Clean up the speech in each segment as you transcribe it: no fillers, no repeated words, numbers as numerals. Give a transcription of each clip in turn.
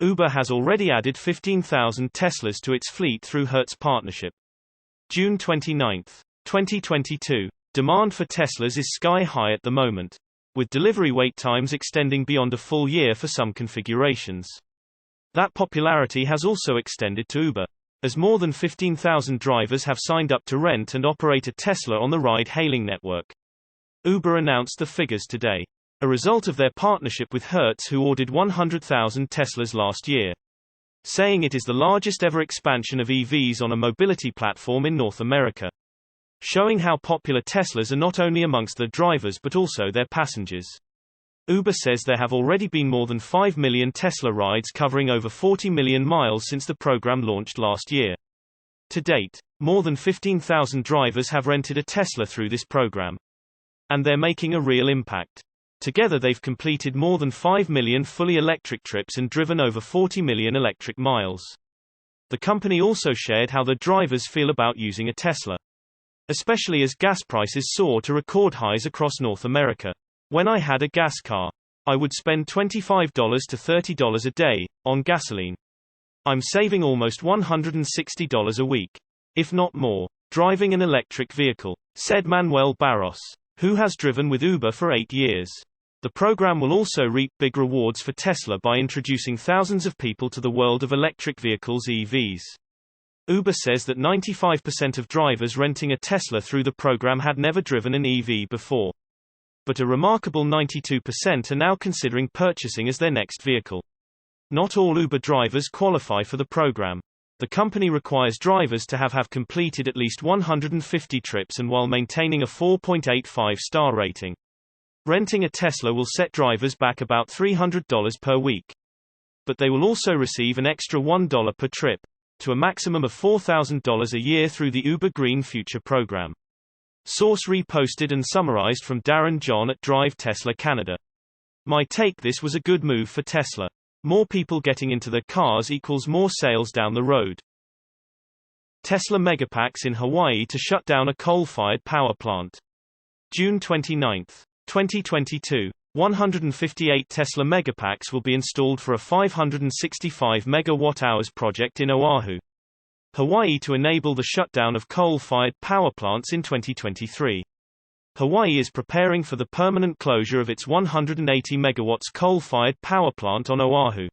Uber has already added 15,000 Teslas to its fleet through Hertz partnership. June 29, 2022. Demand for Teslas is sky high at the moment, with delivery wait times extending beyond a full year for some configurations. That popularity has also extended to Uber, as more than 15,000 drivers have signed up to rent and operate a Tesla on the ride-hailing network. Uber announced the figures today, a result of their partnership with Hertz, who ordered 100,000 Teslas last year, saying it is the largest ever expansion of EVs on a mobility platform in North America, showing how popular Teslas are not only amongst their drivers but also their passengers. Uber says there have already been more than 5 million Tesla rides covering over 40 million miles since the program launched last year. To date, more than 15,000 drivers have rented a Tesla through this program, and they're making a real impact. Together they've completed more than 5 million fully electric trips and driven over 40 million electric miles. The company also shared how the drivers feel about using a Tesla, especially as gas prices soar to record highs across North America. When I had a gas car, I would spend $25 to $30 a day on gasoline. I'm saving almost $160 a week, if not more, driving an electric vehicle, said Manuel Barros, who has driven with Uber for 8 years. The program will also reap big rewards for Tesla by introducing thousands of people to the world of electric vehicles (EVs). Uber says that 95% of drivers renting a Tesla through the program had never driven an EV before, but a remarkable 92% are now considering purchasing as their next vehicle. Not all Uber drivers qualify for the program. The company requires drivers to have completed at least 150 trips and while maintaining a 4.85 star rating. Renting a Tesla will set drivers back about $300 per week, but they will also receive an extra $1 per trip, to a maximum of $4,000 a year through the Uber Green Future program. Source reposted and summarized from Darren John at Drive Tesla Canada. My take: this was a good move for Tesla. More people getting into their cars equals more sales down the road. Tesla Megapacks in Hawaii to shut down a coal-fired power plant. June 29, 2022. 158 Tesla Megapacks will be installed for a 565 megawatt-hours project in Oahu, Hawaii to enable the shutdown of coal-fired power plants in 2023. Hawaii is preparing for the permanent closure of its 180 megawatts coal-fired power plant on Oahu,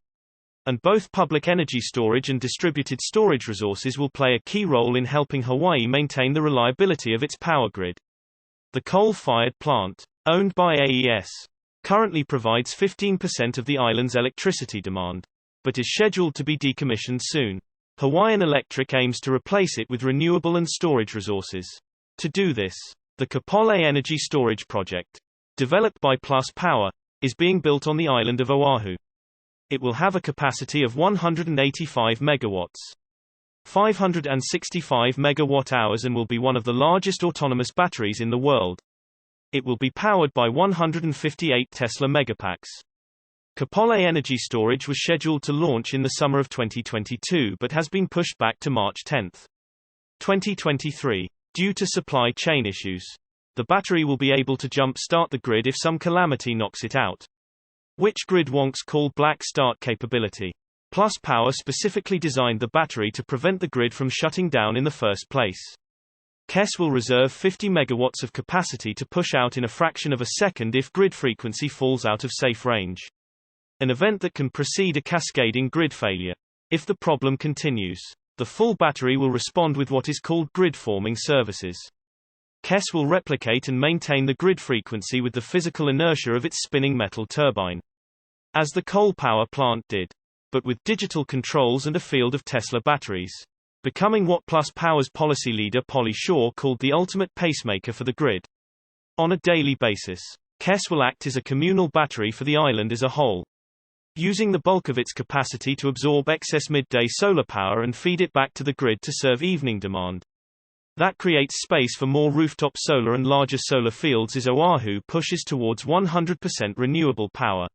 and both public energy storage and distributed storage resources will play a key role in helping Hawaii maintain the reliability of its power grid. The coal-fired plant, owned by AES, currently provides 15% of the island's electricity demand, but is scheduled to be decommissioned soon. Hawaiian Electric aims to replace it with renewable and storage resources. To do this, the Kapolei Energy Storage Project, developed by Plus Power, is being built on the island of Oahu. It will have a capacity of 185 megawatts, 565 megawatt-hours, and will be one of the largest autonomous batteries in the world. It will be powered by 158 Tesla Megapacks. Kapolei Energy Storage was scheduled to launch in the summer of 2022 but has been pushed back to March 10, 2023, due to supply chain issues. The battery will be able to jump-start the grid if some calamity knocks it out, which grid wonks call black start capability. Plus Power specifically designed the battery to prevent the grid from shutting down in the first place. KES will reserve 50 megawatts of capacity to push out in a fraction of a second if grid frequency falls out of safe range, an event that can precede a cascading grid failure. If the problem continues, the full battery will respond with what is called grid-forming services. KES will replicate and maintain the grid frequency with the physical inertia of its spinning metal turbine, as the coal power plant did, but with digital controls and a field of Tesla batteries, becoming what Plus Power's policy leader Polly Shore called the ultimate pacemaker for the grid. On a daily basis, KES will act as a communal battery for the island as a whole, using the bulk of its capacity to absorb excess midday solar power and feed it back to the grid to serve evening demand. That creates space for more rooftop solar and larger solar fields as Oahu pushes towards 100% renewable power.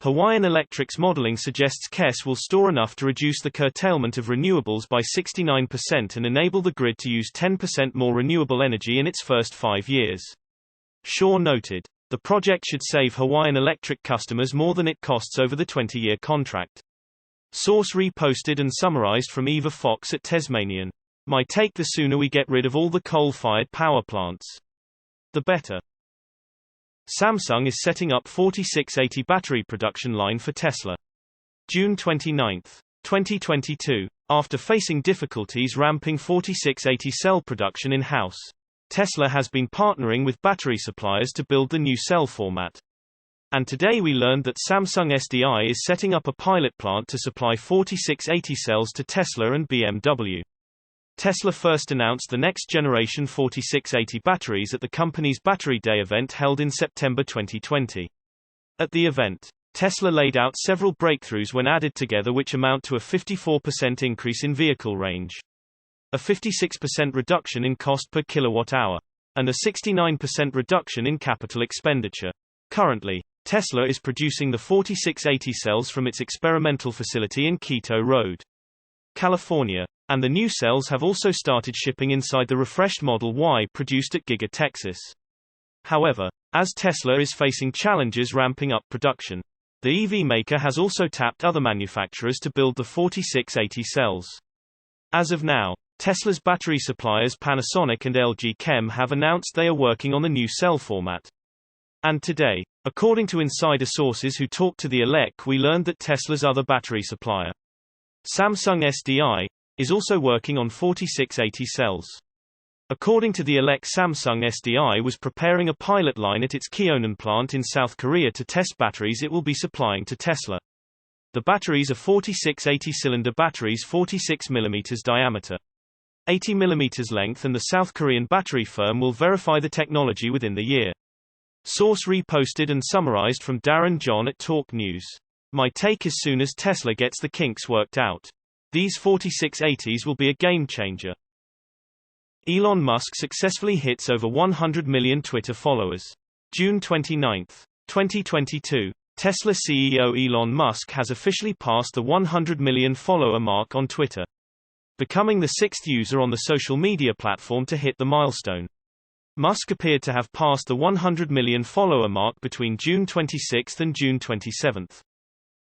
Hawaiian Electric's modeling suggests KES will store enough to reduce the curtailment of renewables by 69% and enable the grid to use 10% more renewable energy in its first 5 years. Shaw noted, the project should save Hawaiian Electric customers more than it costs over the 20-year contract. Source reposted and summarized from Eva Fox at Tasmanian. My take: the sooner we get rid of all the coal-fired power plants, the better. Samsung is setting up 4680 battery production line for Tesla. June 29, 2022. After facing difficulties ramping 4680 cell production in-house, Tesla has been partnering with battery suppliers to build the new cell format. And today we learned that Samsung SDI is setting up a pilot plant to supply 4680 cells to Tesla and BMW. Tesla first announced the next-generation 4680 batteries at the company's Battery Day event held in September 2020. At the event, Tesla laid out several breakthroughs when added together which amount to a 54% increase in vehicle range, a 56% reduction in cost per kilowatt-hour, and a 69% reduction in capital expenditure. Currently, Tesla is producing the 4680 cells from its experimental facility in Quito Road, California, and the new cells have also started shipping inside the refreshed Model Y produced at Giga Texas. However, as Tesla is facing challenges ramping up production, the EV maker has also tapped other manufacturers to build the 4680 cells. As of now, Tesla's battery suppliers Panasonic and LG Chem have announced they are working on the new cell format. And today, according to insider sources who talked to the ELEC, we learned that Tesla's other battery supplier, Samsung SDI, is also working on 4680 cells. According to the ELEC, Samsung SDI was preparing a pilot line at its Keonan plant in South Korea to test batteries it will be supplying to Tesla. The batteries are 4680 cylinder batteries, 46 mm diameter, 80 mm length, and the South Korean battery firm will verify the technology within the year. Source reposted and summarized from Darren John at Talk News. My take: as soon as Tesla gets the kinks worked out, these 4680s will be a game changer. Elon Musk successfully hits over 100 million Twitter followers. June 29, 2022. Tesla CEO Elon Musk has officially passed the 100 million follower mark on Twitter, becoming the sixth user on the social media platform to hit the milestone. Musk appeared to have passed the 100 million follower mark between June 26 and June 27,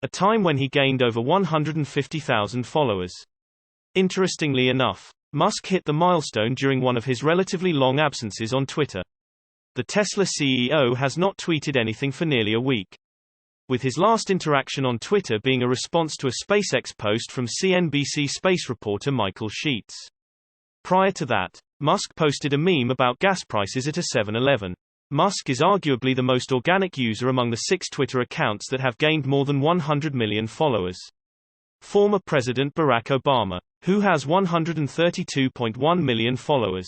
a time when he gained over 150,000 followers. Interestingly enough, Musk hit the milestone during one of his relatively long absences on Twitter. The Tesla CEO has not tweeted anything for nearly a week, with his last interaction on Twitter being a response to a SpaceX post from CNBC space reporter Michael Sheets. Prior to that, Musk posted a meme about gas prices at a 7-Eleven. Musk is arguably the most organic user among the 6 Twitter accounts that have gained more than 100 million followers. Former President Barack Obama, who has 132.1 million followers,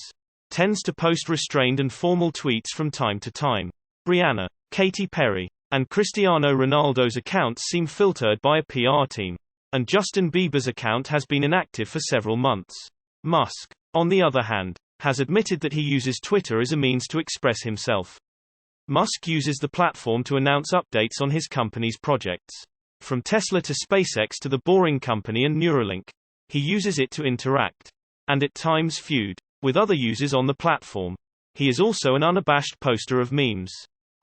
tends to post restrained and formal tweets from time to time. Rihanna, Katy Perry, and Cristiano Ronaldo's accounts seem filtered by a PR team, and Justin Bieber's account has been inactive for several months. Musk, on the other hand, has admitted that he uses Twitter as a means to express himself. Musk uses the platform to announce updates on his company's projects. From Tesla to SpaceX to the Boring Company and Neuralink, he uses it to interact, and at times feud, with other users on the platform. He is also an unabashed poster of memes,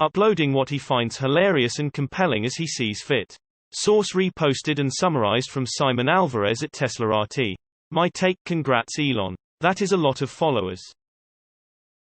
uploading what he finds hilarious and compelling as he sees fit. Source reposted and summarized from Simon Alvarez at Tesla RT. My take: congrats Elon. That is a lot of followers.